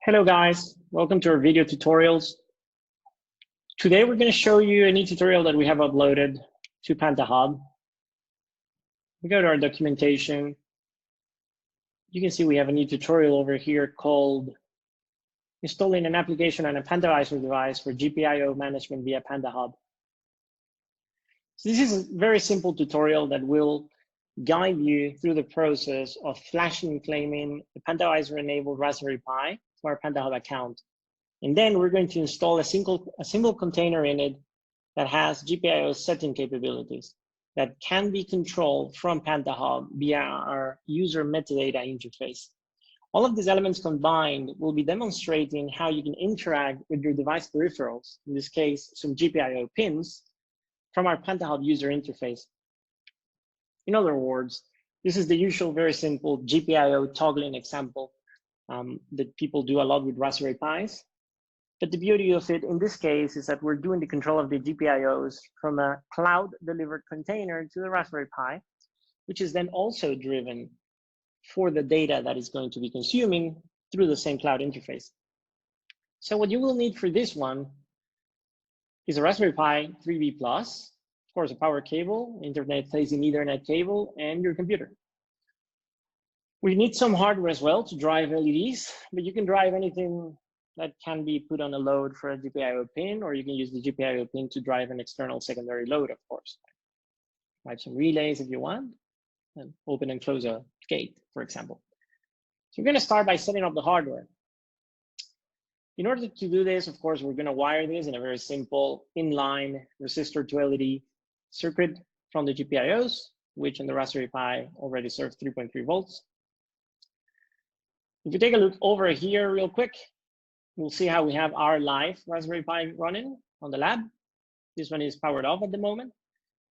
Hello guys, welcome to our video tutorials. Today we're going to show you a new tutorial that we have uploaded to Pantacor Hub. We go to our documentation. You can see we have a new tutorial over here called installing an application on a Pantacor device for GPIO management via Pantacor Hub. So this is a very simple tutorial that will guide you through the process of flashing and claiming the Pantacor enabled Raspberry Pi to our Pantacor Hub account. And then we're going to install a single container in it that has GPIO setting capabilities that can be controlled from Pantacor Hub via our user metadata interface. All of these elements combined will be demonstrating how you can interact with your device peripherals, in this case, some GPIO pins, from our Pantacor Hub user interface. In other words, this is the usual very simple GPIO toggling example that people do a lot with Raspberry Pis. But the beauty of it in this case is that we're doing the control of the GPIOs from a cloud delivered container to the Raspberry Pi, which is then also driven for the data that is going to be consuming through the same cloud interface. So what you will need for this one is a Raspberry Pi 3B+, of course, a power cable, internet-facing Ethernet cable, and your computer. We need some hardware as well to drive LEDs, but you can drive anything that can be put on a load for a GPIO pin, or you can use the GPIO pin to drive an external secondary load, of course. Drive some relays if you want, and open and close a gate, for example. So we're going to start by setting up the hardware. In order to do this, of course, we're going to wire this in a very simple inline resistor to LED circuit from the GPIOs, which in the Raspberry Pi already serves 3.3 volts. If you take a look over here real quick, we'll see how we have our live Raspberry Pi running on the lab. This one is powered off at the moment.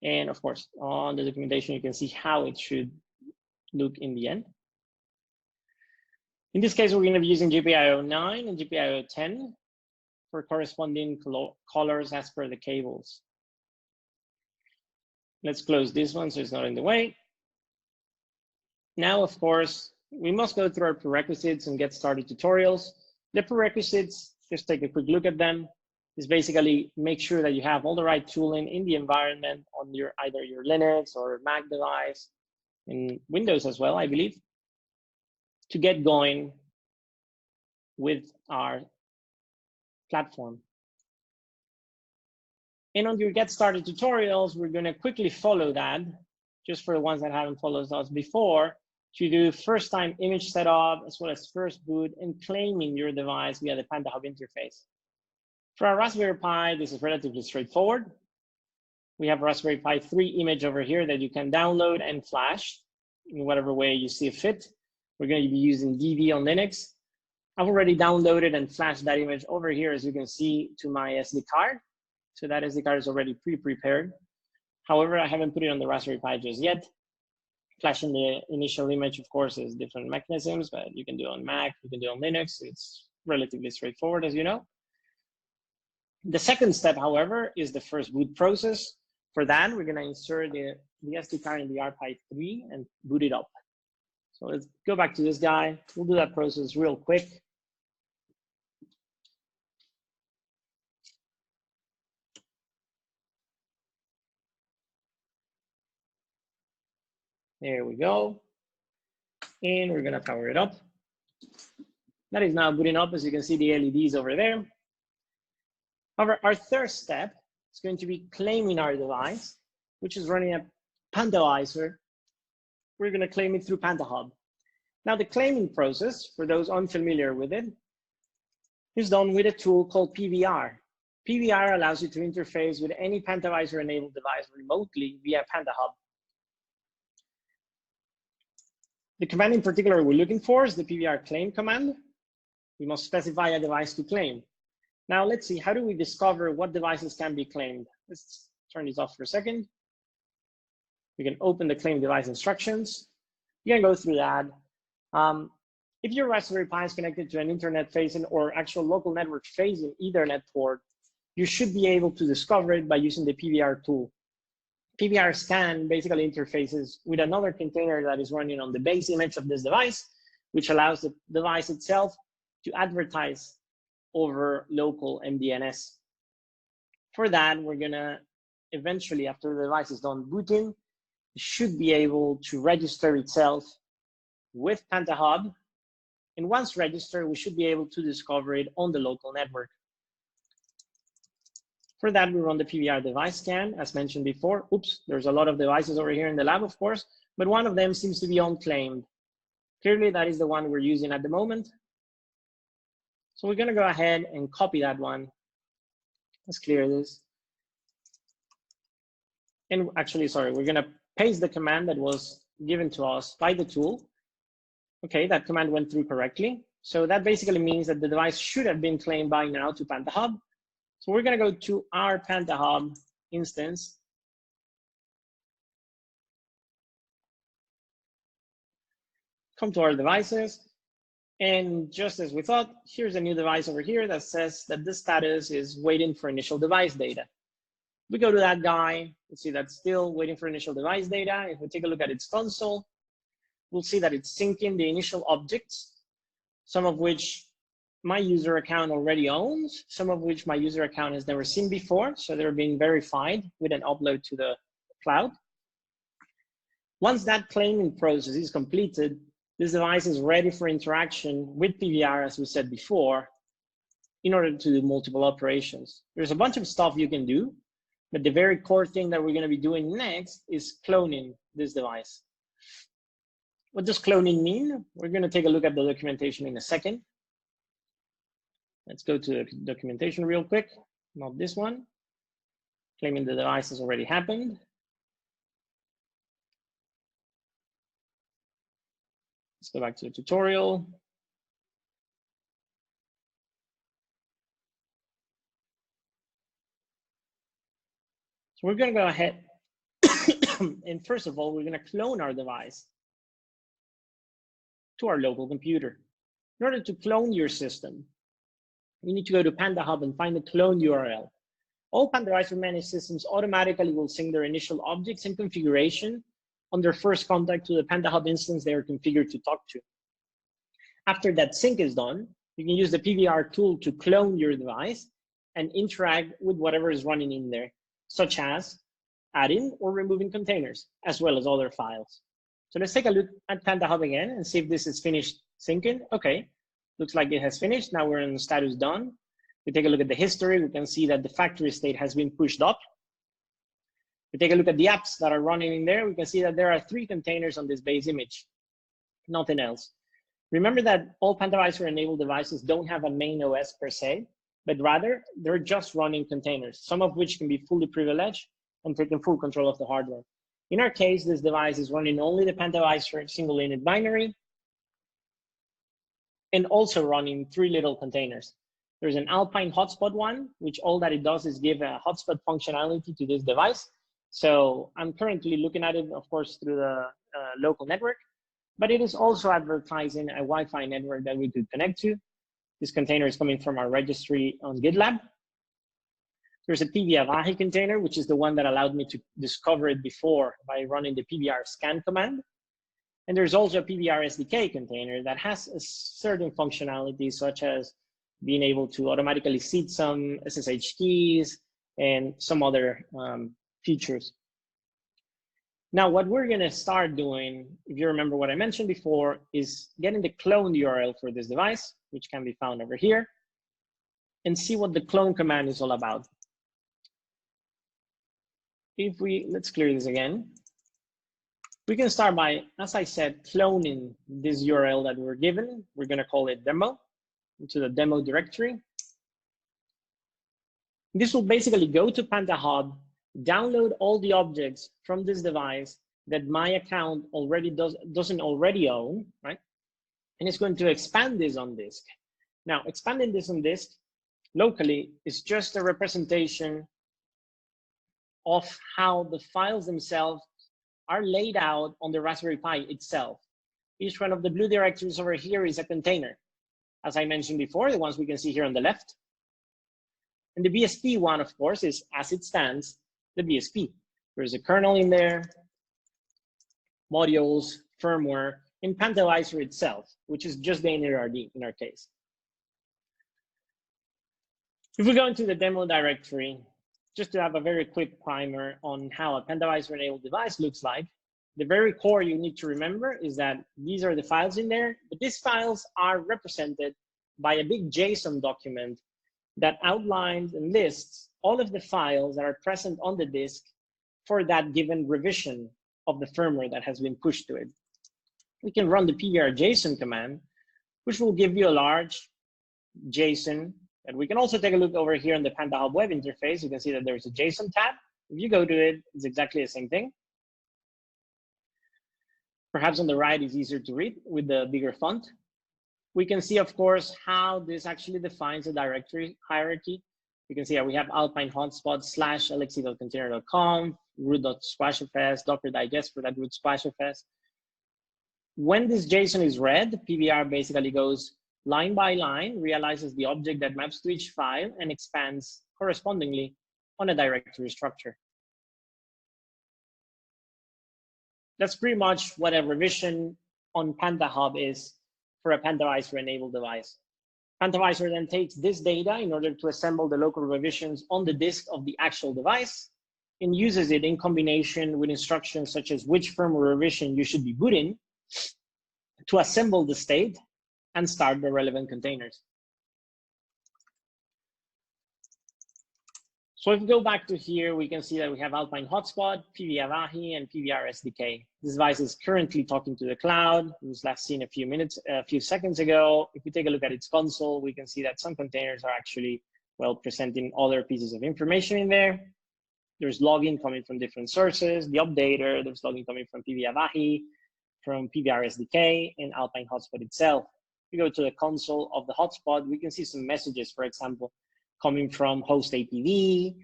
And of course, on the documentation, you can see how it should look in the end. In this case, we're going to be using GPIO 9 and GPIO 10 for corresponding colors as per the cables. Let's close this one so it's not in the way. Now, of course, we must go through our prerequisites and get started tutorials. The prerequisites, just take a quick look at them, is basically make sure that you have all the right tooling in the environment on your either your Linux or Mac device, and Windows as well, I believe, to get going with our platform. And on your get started tutorials, we're going to quickly follow that, just for the ones that haven't followed us before, to do first time image setup, as well as first boot and claiming your device via the Pantacor Hub interface. For our Raspberry Pi, this is relatively straightforward. We have Raspberry Pi 3 image over here that you can download and flash in whatever way you see fit. We're going to be using DV on Linux. I've already downloaded and flashed that image over here, as you can see, to my SD card. So that SD card is already pre-prepared. However, I haven't put it on the Raspberry Pi just yet. Flashing the initial image, of course, is different mechanisms, but you can do it on Mac, you can do it on Linux. It's relatively straightforward, as you know. The second step, however, is the first boot process. For that, we're going to insert the SD card in the RPi 3 and boot it up. So let's go back to this guy. We'll do that process real quick. There we go. And we're going to power it up. That is now booting up. As you can see, the LEDs over there. However, our third step is going to be claiming our device, which is running a Pantacor. We're going to claim it through Pantacor Hub. Now, the claiming process, for those unfamiliar with it, is done with a tool called PVR. PVR allows you to interface with any Pantacor-enabled device remotely via Pantacor Hub. The command in particular we're looking for is the PVR claim command. We must specify a device to claim. Now let's see, how do we discover what devices can be claimed? Let's turn this off for a second. We can open the claim device instructions. You can go through that. If your Raspberry Pi is connected to an internet-facing or actual local network-facing Ethernet port, you should be able to discover it by using the PVR tool. PVR scan basically interfaces with another container that is running on the base image of this device, which allows the device itself to advertise over local MDNS. For that, we're gonna eventually, after the device is done booting, it should be able to register itself with Pantacor Hub. And once registered, we should be able to discover it on the local network. For that, we run the PVR device scan, as mentioned before. Oops, there's a lot of devices over here in the lab, of course, but one of them seems to be unclaimed. Clearly, that is the one we're using at the moment. So we're gonna go ahead and copy that one. Let's clear this. And actually, sorry, we're gonna paste the command that was given to us by the tool. Okay, that command went through correctly. So that basically means that the device should have been claimed by now to Pantacor Hub. So we're gonna go to our Pantacor Hub instance. Come to our devices. And just as we thought, here's a new device over here that says that the status is waiting for initial device data. We go to that guy, we see that's still waiting for initial device data. If we take a look at its console, we'll see that it's syncing the initial objects, some of which my user account already owns, some of which my user account has never seen before. So they're being verified with an upload to the cloud. Once that claiming process is completed, this device is ready for interaction with PVR, as we said before, in order to do multiple operations. There's a bunch of stuff you can do, but the very core thing that we're going to be doing next is cloning this device. What does cloning mean? We're going to take a look at the documentation in a second. Let's go to the documentation real quick, not this one. Claiming the device has already happened. Let's go back to the tutorial. So we're going to go ahead and first of all, we're going to clone our device to our local computer. In order to clone your system, you need to go to Pantacor Hub and find the clone URL. All Pantacor managed systems automatically will sync their initial objects and configuration on their first contact to the Pantacor Hub instance they are configured to talk to. After that sync is done, you can use the PVR tool to clone your device and interact with whatever is running in there, such as adding or removing containers, as well as other files. So let's take a look at Pantacor Hub again and see if this is finished syncing. Okay, looks like it has finished. Now we're in status done. We take a look at the history. We can see that the factory state has been pushed up. We take a look at the apps that are running in there. We can see that there are 3 containers on this base image, nothing else. Remember that all Pantacor enabled devices don't have a main OS per se, but rather they're just running containers, some of which can be fully privileged and taking full control of the hardware. In our case, this device is running only the Pantacor single unit binary and also running 3 little containers. There's an Alpine hotspot one, which all that it does is give a hotspot functionality to this device. So I'm currently looking at it, of course, through the local network, but it is also advertising a Wi-Fi network that we could connect to. This container is coming from our registry on GitLab. There's a PVR container, which is the one that allowed me to discover it before by running the PVR scan command. And there's also a PVR SDK container that has a certain functionality, such as being able to automatically seed some SSH keys and some other features. Now, what we're going to start doing, if you remember what I mentioned before, is getting the clone URL for this device, which can be found over here, and see what the clone command is all about. If we, let's clear this again. We can start by, as I said, cloning this URL that we're given. We're going to call it demo into the demo directory. This will basically go to Pantacor Hub, download all the objects from this device that my account already doesn't already own, right? And it's going to expand this on disk. Now, expanding this on disk locally is just a representation of how the files themselves are laid out on the Raspberry Pi itself. Each one of the blue directories over here is a container. As I mentioned before, the ones we can see here on the left. And the BSP one, of course, is, as it stands, the BSP. There's a kernel in there, modules, firmware, and Pantacor itself, which is just the initRD in our case. If we go into the demo directory, just to have a very quick primer on how a Pantavizor-enabled device looks like, the very core you need to remember is that these are the files in there, but these files are represented by a big JSON document that outlines and lists all of the files that are present on the disk for that given revision of the firmware that has been pushed to it. We can run the pvr-json command, which will give you a large JSON. And we can also take a look over here on the Pantacor Hub web interface. You can see that there's a JSON tab. If you go to it, it's exactly the same thing. Perhaps on the right is easier to read with the bigger font. We can see, of course, how this actually defines a directory hierarchy. You can see that we have Alpine hotspot / lxc.container.conf, root.squashfs, Docker digest for that root squashfs. When this JSON is read, PVR basically goes line by line, realizes the object that maps to each file, and expands correspondingly on a directory structure. That's pretty much what a revision on Pantacor Hub is for a Pantavizor-enabled device. Pantavizor then takes this data in order to assemble the local revisions on the disk of the actual device and uses it in combination with instructions such as which firmware revision you should be booting to assemble the state and start the relevant containers. So if we go back to here, we can see that we have Alpine Hotspot, PV-Avahi, and PVR SDK. This device is currently talking to the cloud. It was last seen a few seconds ago. If we take a look at its console, we can see that some containers are actually, well, presenting other pieces of information in there. There's logging coming from different sources, the updater, there's logging coming from PV-Avahi, from PVR SDK, and Alpine Hotspot itself. If we go to the console of the hotspot, we can see some messages, for example, coming from host APV,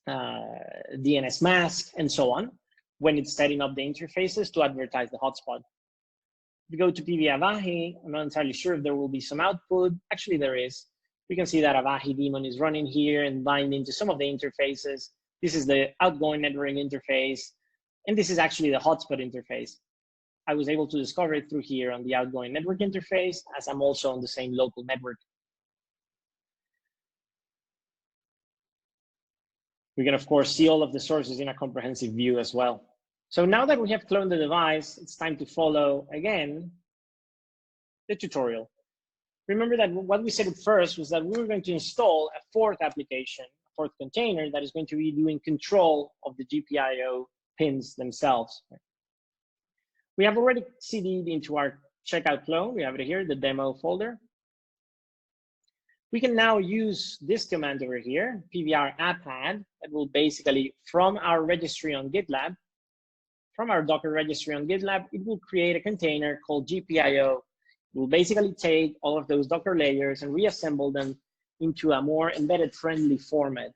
DNS mask, and so on, when it's setting up the interfaces to advertise the hotspot. If we go to PV-Avahi, I'm not entirely sure if there will be some output. Actually, there is. We can see that Avahi daemon is running here and binding to some of the interfaces. This is the outgoing networking interface, and this is actually the hotspot interface. I was able to discover it through here on the outgoing network interface, as I'm also on the same local network. We can, of course, see all of the sources in a comprehensive view as well. So now that we have cloned the device, it's time to follow, again, the tutorial. Remember that what we said at first was that we were going to install a fourth application, a fourth container that is going to be doing control of the GPIO pins themselves. We have already CD'd into our checkout clone. We have it here, the demo folder. We can now use this command over here, pvr app-add, that will basically, from our registry on GitLab, from our Docker registry on GitLab, it will create a container called GPIO. It will basically take all of those Docker layers and reassemble them into a more embedded friendly format.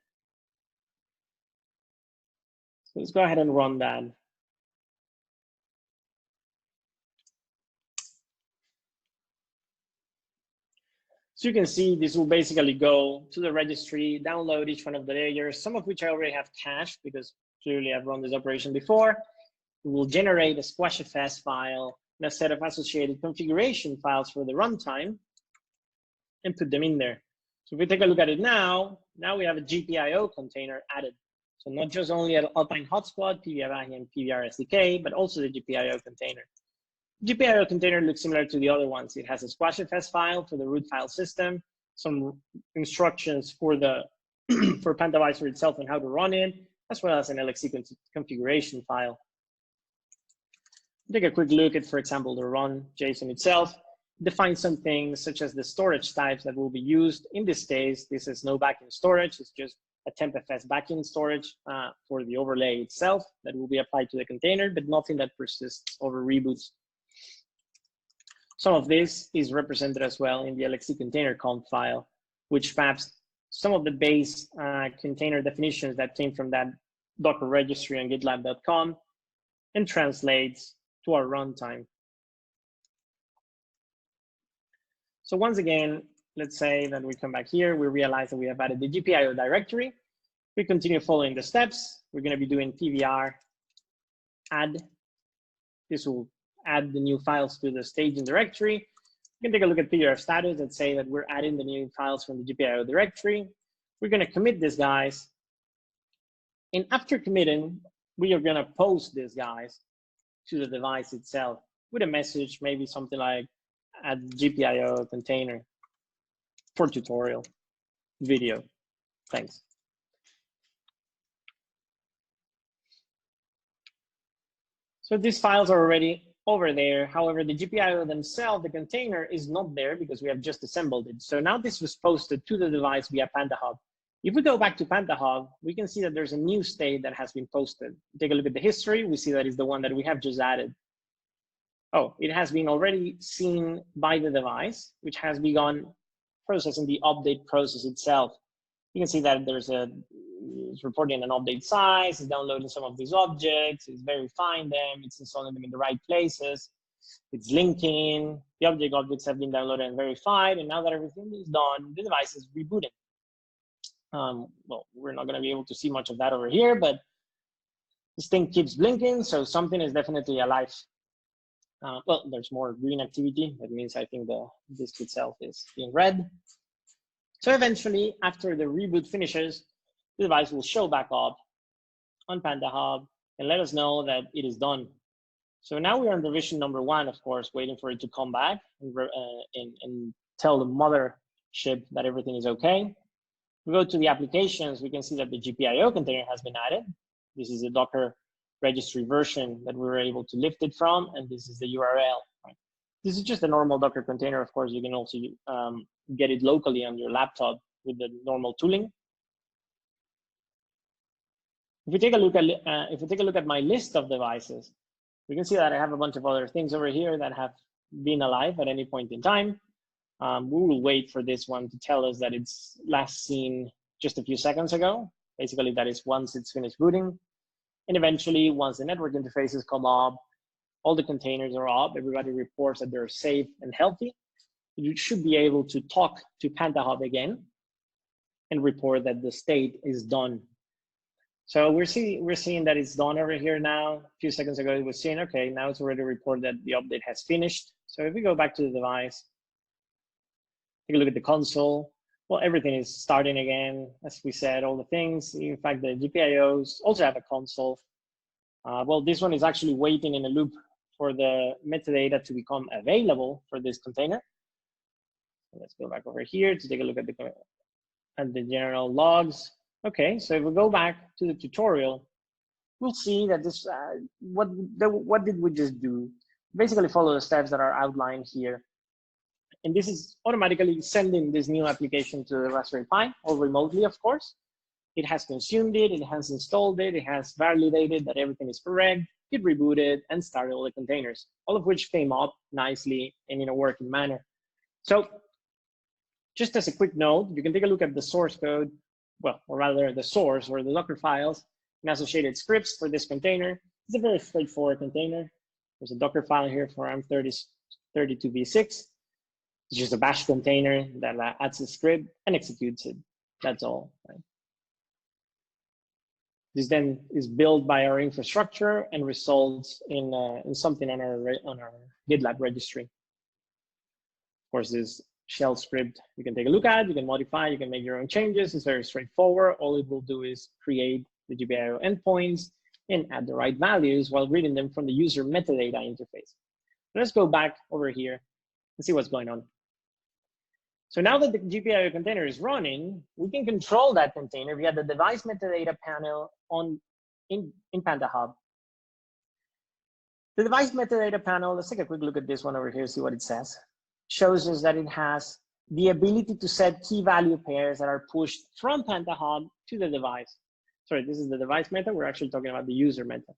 So let's go ahead and run that. So you can see this will basically go to the registry, download each one of the layers, some of which I already have cached because clearly I've run this operation before. It will generate a squashfs file and a set of associated configuration files for the runtime and put them in there. So if we take a look at it now we have a GPIO container added. So not just only an Alpine Hotspot, PV-Avahi, and PVR SDK, but also the GPIO container. GPIO container looks similar to the other ones. It has a squashfs file for the root file system, some instructions for the for Pantavizor itself and how to run it, as well as an LXC configuration file. Take a quick look at, for example, the run JSON itself. Define some things such as the storage types that will be used. In this case, this is no backend storage. It's just a tempfs backend storage for the overlay itself that will be applied to the container, but nothing that persists over reboots. Some of this is represented as well in the LXC container conf file, which maps some of the base container definitions that came from that Docker registry on gitlab.com and translates to our runtime. So once again, let's say that we come back here, we realize that we have added the GPIO directory. We continue following the steps. We're going to be doing PVR add. This will add the new files to the staging directory. You can take a look at PDF status that say that we're adding the new files from the GPIO directory. We're going to commit these guys. And after committing, we are going to post these guys to the device itself with a message, maybe something like add GPIO container for tutorial video. Thanks. So these files are already over there. However, the GPIO themselves, the container, is not there because we have just assembled it. So now this was posted to the device via Pantacor Hub. If we go back to Pantacor Hub, we can see that there's a new state that has been posted. Take a look at the history. We see that is the one that we have just added. Oh, it has been already seen by the device, which has begun processing the update process itself. You can see that it's reporting an update size, it's downloading some of these objects, it's verifying them, it's installing them in the right places, it's linking, the objects have been downloaded and verified, and now that everything is done, the device is rebooting. Well, we're not going to be able to see much of that over here, but this thing keeps blinking, so something is definitely alive. Well, there's more green activity. That means I think the disk itself is in red. So eventually, after the reboot finishes, the device will show back up on Pantacor Hub and let us know that it is done. So now we're on revision number 1, of course, waiting for it to come back and tell the mothership that everything is okay. We go to the applications, we can see that the GPIO container has been added. This is a Docker registry version that we were able to lift it from, and this is the URL. Right? This is just a normal Docker container. Of course, you can also get it locally on your laptop with the normal tooling. If we take a look at my list of devices, we can see that I have a bunch of other things over here that have been alive at any point in time. We will wait for this one to tell us that it's last seen just a few seconds ago. Basically, that is once it's finished booting. And eventually, once the network interfaces come up, all the containers are up, everybody reports that they're safe and healthy. You should be able to talk to Pantacor Hub again and report that the state is done. So we're seeing that it's done over here now. A few seconds ago, it was saying, okay, now it's already reported that the update has finished. So if we go back to the device, take a look at the console. Well, everything is starting again. As we said, all the things. In fact, the GPIOs also have a console. Well, this one is actually waiting in a loop for the metadata to become available for this container. So let's go back over here to take a look at the general logs. Okay, so if we go back to the tutorial, we'll see that this, what did we just do? Basically follow the steps that are outlined here. And this is automatically sending this new application to the Raspberry Pi, or remotely, of course. It has consumed it, it has installed it, it has validated that everything is correct, it rebooted and started all the containers, all of which came up nicely and in a working manner. So just as a quick note, you can take a look at the source code, well, or rather the source or the Docker files and associated scripts for this container. It's a very straightforward container. There's a Docker file here for ARM32v6. It's just a bash container that adds a script and executes it. That's all. Right? This then is built by our infrastructure and results in something on our GitLab registry. Of course, this shell script you can take a look at, you can modify, you can make your own changes. It's very straightforward. All it will do is create the GPIO endpoints and add the right values while reading them from the user metadata interface. Let's go back over here and see what's going on. So now that the GPIO container is running, we can control that container via the device metadata panel in Pantacor Hub. The device metadata panel, let's take a quick look at this one over here, see what it says. Shows us that it has the ability to set key value pairs that are pushed from Pantacor Hub to the device. Sorry, this is the device meta. We're actually talking about the user meta.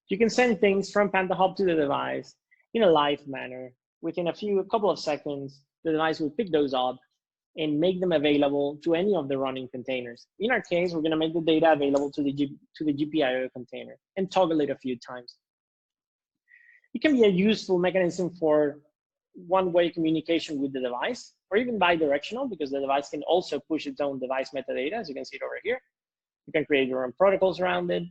You can send things from Pantacor Hub to the device in a live manner. Within a couple of seconds, the device will pick those up and make them available to any of the running containers. In our case, we're going to make the data available to the GPIO container and toggle it a few times. It can be a useful mechanism for one-way communication with the device, or even bi-directional, because the device can also push its own device metadata, as you can see it over here. You can create your own protocols around it.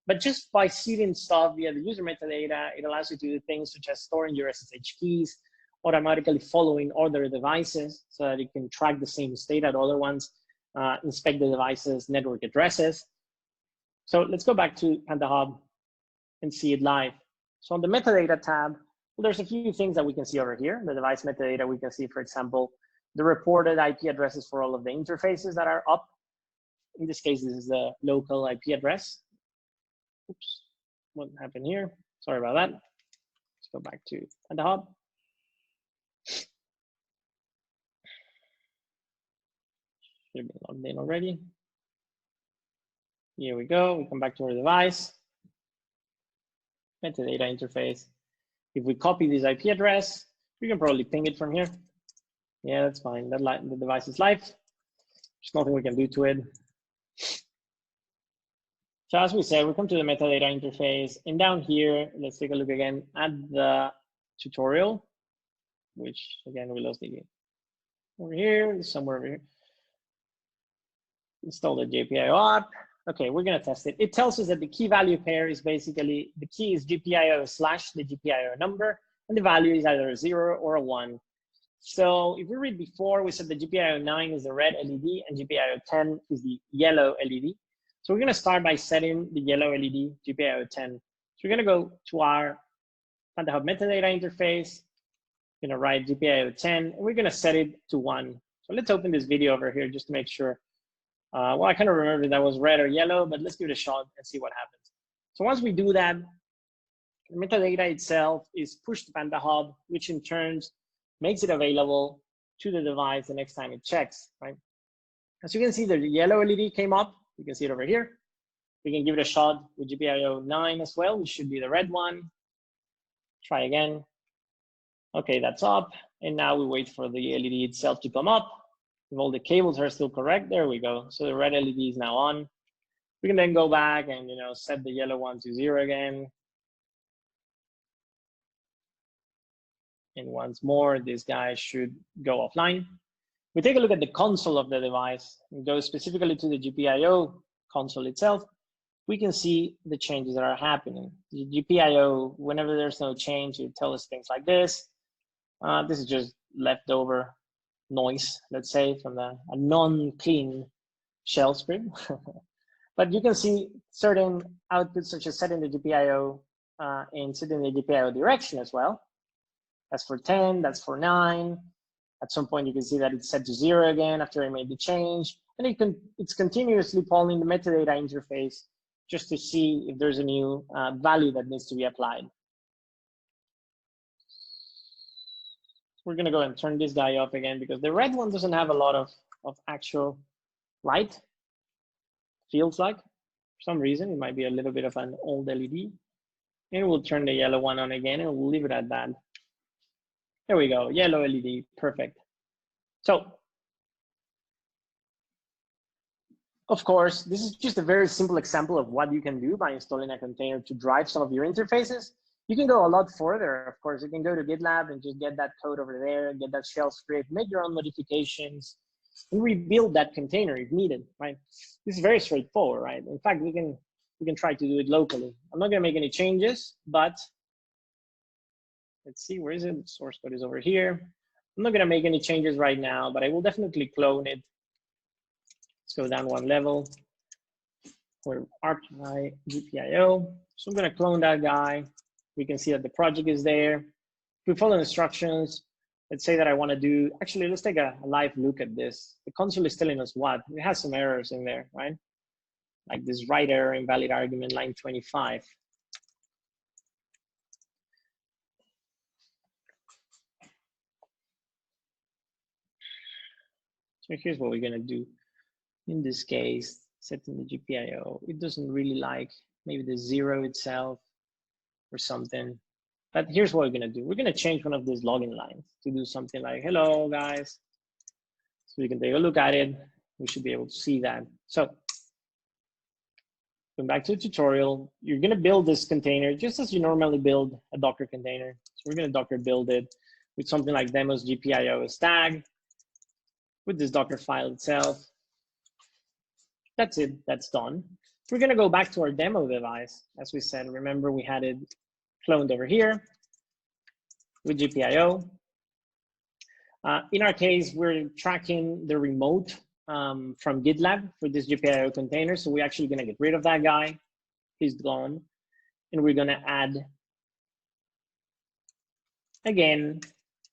But just by seeding stuff via the user metadata, it allows you to do things such as storing your SSH keys automatically following other devices so that it can track the same state at other ones, inspect the device's network addresses. So let's go back to Pantacor Hub and see it live. So on the metadata tab, well, there's a few things that we can see over here. The device metadata, we can see, for example, the reported IP addresses for all of the interfaces that are up. In this case, this is the local IP address. Oops, what happened here? Sorry about that. Let's go back to Pantacor Hub. Should have been logged in already. Here we go. We come back to our device. Metadata interface. If we copy this IP address, we can probably ping it from here. Yeah, that's fine. The device is live. There's nothing we can do to it. So as we said, we come to the metadata interface, and down here, let's take a look again at the tutorial, which again, we lost it over here, somewhere over here. Install the GPIO app. Okay, we're gonna test it. It tells us that the key value pair is basically, the key is GPIO / the GPIO number, and the value is either a 0 or a 1. So if we read before, we said the GPIO 9 is the red LED and GPIO 10 is the yellow LED. So we're gonna start by setting the yellow LED, GPIO 10. So we're gonna go to our Pantacor Hub metadata interface, we're gonna write GPIO 10, and we're gonna set it to 1. So let's open this video over here just to make sure. Well, I kind of remember that was red or yellow, but let's give it a shot and see what happens. So once we do that, the metadata itself is pushed to Pantacor Hub, which in turn makes it available to the device the next time it checks, right? As you can see, the yellow LED came up. You can see it over here. We can give it a shot with GPIO 9 as well, which should be the red one. Try again. Okay, that's up. And now we wait for the LED itself to come up. If all the cables are still correct, there we go. So the red LED is now on. We can then go back and set the yellow one to 0 again. And once more, this guy should go offline. We take a look at the console of the device and go specifically to the GPIO console itself. We can see the changes that are happening. The GPIO, whenever there's no change, it tells us things like this. This is just leftover noise, let's say, from a non-clean shell script. But you can see certain outputs, such as setting the GPIO and setting the GPIO direction as well. That's for 10, that's for 9. At some point, you can see that it's set to 0 again after I made the change. And it's continuously polling the metadata interface just to see if there's a new value that needs to be applied. We're gonna go and turn this guy off again because the red one doesn't have a lot of actual light, feels like. For some reason, it might be a little bit of an old LED. And we'll turn the yellow one on again and we'll leave it at that. There we go, yellow LED, perfect. So, of course, this is just a very simple example of what you can do by installing a container to drive some of your interfaces. You can go a lot further, of course. You can go to GitLab and just get that code over there, get that shell script, make your own modifications, and rebuild that container if needed, right? This is very straightforward, right? In fact, we can try to do it locally. I'm not gonna make any changes, but let's see, where is it? The source code is over here. I'm not gonna make any changes right now, but I will definitely clone it. Let's go down one level for ArcGPIO. GPIO. So I'm gonna clone that guy. We can see that the project is there. If we follow instructions, let's say that I wanna do, actually, let's take a live look at this. The console is telling us what? It has some errors in there, right? Like this write error, invalid argument, line 25. So here's what we're gonna do. In this case, setting the GPIO, it doesn't really like maybe the 0 itself or something. But here's what we're gonna do. We're gonna change one of these login lines to do something like, hello guys. So we can take a look at it. We should be able to see that. So going back to the tutorial, you're gonna build this container just as you normally build a Docker container. So we're gonna Docker build it with something like demos GPIO as tag with this Docker file itself. That's it, that's done. We're gonna go back to our demo device. As we said, remember we had it cloned over here with GPIO. In our case, we're tracking the remote from GitLab for this GPIO container. So we're actually going to get rid of that guy. He's gone. And we're going to add, again,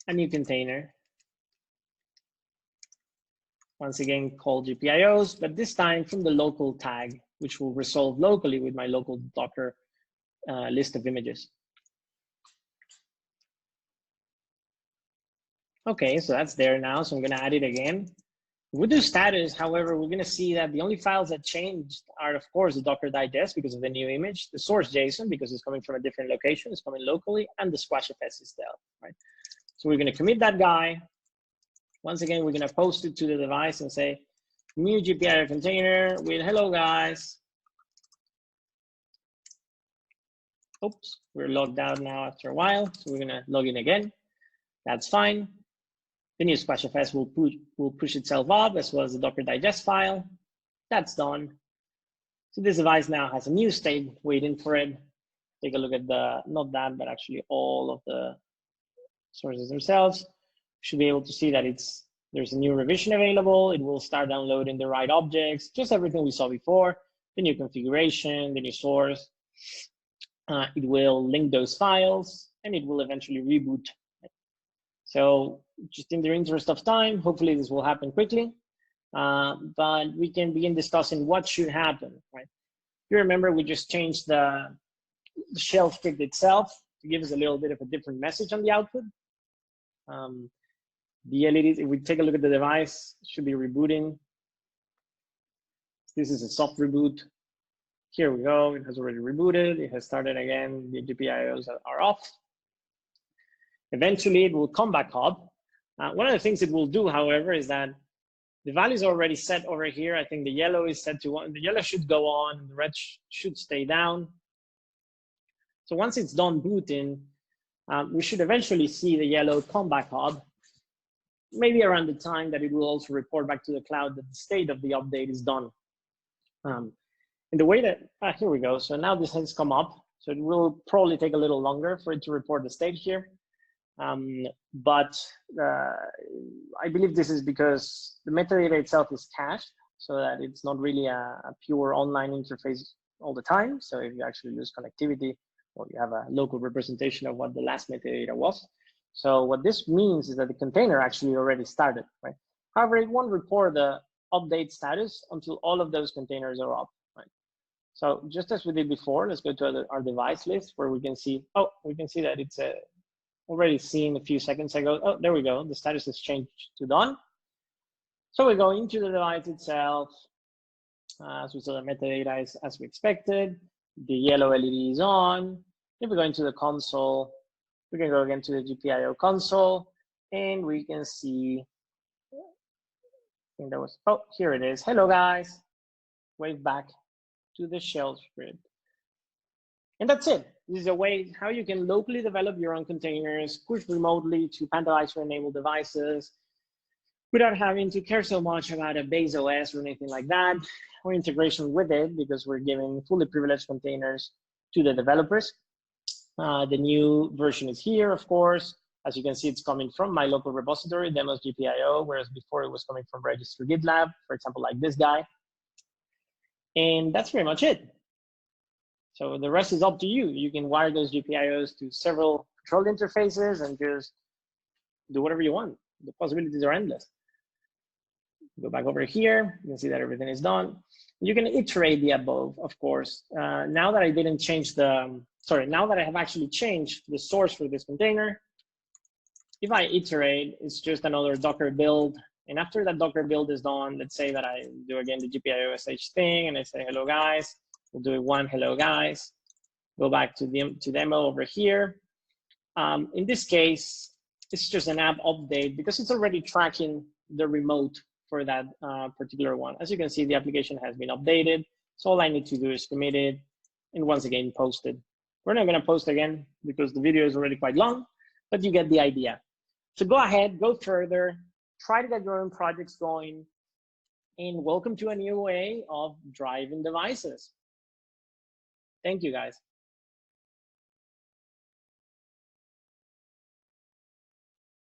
a new container. Once again, called GPIOs, but this time from the local tag, which will resolve locally with my local Docker list of images. Okay, so that's there now. So I'm going to add it again. If we do status, however, we're going to see that the only files that changed are, of course, the Docker digest because of the new image, the source JSON because it's coming from a different location, it's coming locally, and the squashfs is there, right? So we're going to commit that guy. Once again, we're going to post it to the device and say, new GPIO container with hello, guys. Oops, we're logged out now after a while, so we're going to log in again. That's fine. The new squashfs will push itself up as well as the Docker digest file. That's done. So this device now has a new state waiting for it. Take a look at the, not that, but actually all of the sources themselves. Should be able to see that there's a new revision available. It will start downloading the right objects, just everything we saw before, the new configuration, the new source. It will link those files, and it will eventually reboot. So just in the interest of time, hopefully this will happen quickly, but we can begin discussing what should happen, right? You remember we just changed the shell script itself to give us a little bit of a different message on the output. The LEDs, if we take a look at the device, it should be rebooting. This is a soft reboot. Here we go, it has already rebooted, it has started again, the GPIOs are off. Eventually, it will come back up. One of the things it will do, however, is that the values are already set over here. I think the yellow is set to 1. The yellow should go on, and the red should stay down. So once it's done booting, we should eventually see the yellow come back up, maybe around the time that it will also report back to the cloud that the state of the update is done. In the way that, here we go. So now this has come up. So it will probably take a little longer for it to report the state here. But I believe this is because the metadata itself is cached, so that it's not really a pure online interface all the time. So if you actually lose connectivity, or you have a local representation of what the last metadata was. So what this means is that the container actually already started, right? However, it won't report the update status until all of those containers are up, right? So just as we did before, let's go to our device list where we can see, oh, we can see that it's already seen a few seconds ago. Oh, there we go. The status has changed to done. So we go into the device itself. As we saw, the metadata is as we expected. The yellow LED is on. If we go into the console, we can go again to the GPIO console, and we can see, I think that was, oh, here it is. Hello, guys. Wave back to the shell script. And that's it. This is a way how you can locally develop your own containers, push remotely to Pantacor-enabled devices without having to care so much about a base OS or anything like that, or integration with it, because we're giving fully privileged containers to the developers. The new version is here, of course. As you can see, it's coming from my local repository, demos GPIO, whereas before it was coming from registry GitLab, for example, like this guy. And that's pretty much it. So the rest is up to you. You can wire those GPIOs to several control interfaces and just do whatever you want. The possibilities are endless. Go back over here. You can see that everything is done. You can iterate the above, of course. Now that I didn't change the, now that I have actually changed the source for this container, if I iterate, it's just another Docker build. And after that Docker build is done, let's say that I do again the GPIO SH thing, and I say, hello, guys. We'll do one, hello, guys. Go back to demo over here. In this case, it's just an app update because it's already tracking the remote for that particular one. As you can see, the application has been updated. So all I need to do is commit it and once again post it. We're not going to post again because the video is already quite long, but you get the idea. So go ahead, go further, try to get your own projects going, and welcome to a new way of driving devices. Thank you, guys.